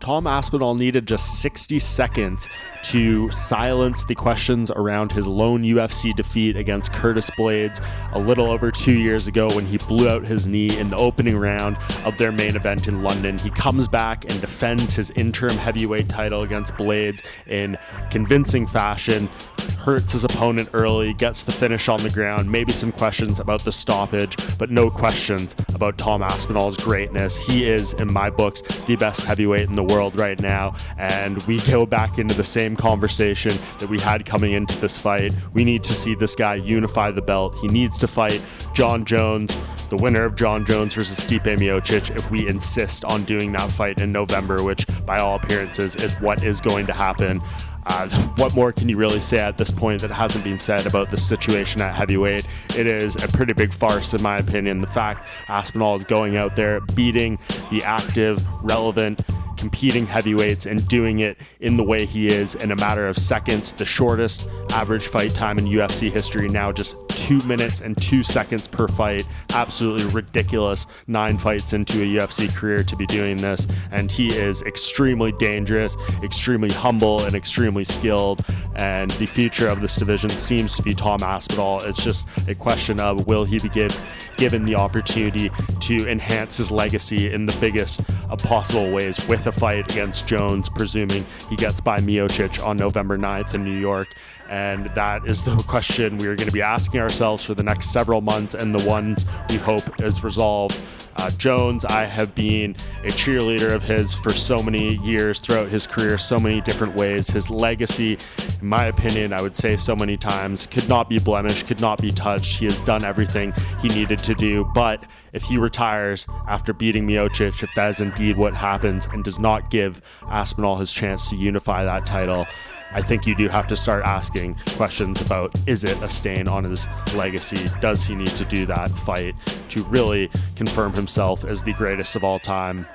Tom Aspinall needed just 60 seconds to silence the questions around his lone UFC defeat against Curtis Blaydes a little over 2 years ago when he blew out his knee in the opening round of their main event in London. He comes back and defends his interim heavyweight title against Blaydes in convincing fashion, hurts his opponent early, gets the finish on the ground, maybe some questions about the stoppage, but no questions about Tom Aspinall's greatness. He is, in my books, the best heavyweight in the world right now, and we go back into the same conversation that we had coming into this fight. We need to see this guy unify the belt. He needs to fight Jon Jones, the winner of Jon Jones versus Stipe Miocic, if we insist on doing that fight in November, which by all appearances is what is going to happen. What more can you really say at this point that hasn't been said about the situation at heavyweight? It is a pretty big farce, in my opinion. The fact Aspinall is going out there, beating the active, relevant, competing heavyweights and doing it in the way he is in a matter of seconds. The shortest average fight time in UFC history, now just 2 minutes and 2 seconds per fight. Absolutely ridiculous. 9 fights into a UFC career to be doing this, and he is extremely dangerous, extremely humble, and extremely skilled, and the future of this division seems to be Tom Aspinall. It's just a question of, will he be given the opportunity to enhance his legacy in the biggest of possible ways with a fight against Jones, presuming he gets by Miocic on November 9th in New York. And that is the question we are going to be asking ourselves for the next several months, and the ones we hope is resolved. Jones, I have been a cheerleader of his for so many years throughout his career, so many different ways. His legacy, in my opinion, I would say so many times, could not be blemished, could not be touched. He has done everything he needed to do. But if he retires after beating Miocic, if that is indeed what happens and does not give Aspinall his chance to unify that title, I think you do have to start asking questions about, is it a stain on his legacy? Does he need to do that fight to really confirm himself as the greatest of all time?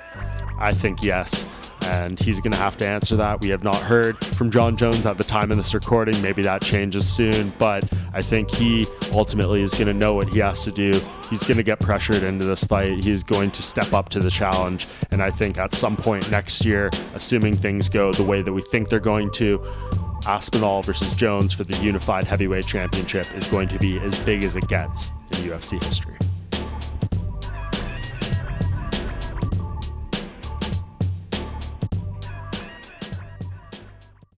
I think yes, and he's going to have to answer that. We have not heard from Jon Jones at the time of this recording. Maybe that changes soon, but I think he ultimately is going to know what he has to do. He's going to get pressured into this fight. He's going to step up to the challenge, and I think at some point next year, assuming things go the way that we think they're going to, Aspinall versus Jones for the unified heavyweight championship is going to be as big as it gets in UFC history.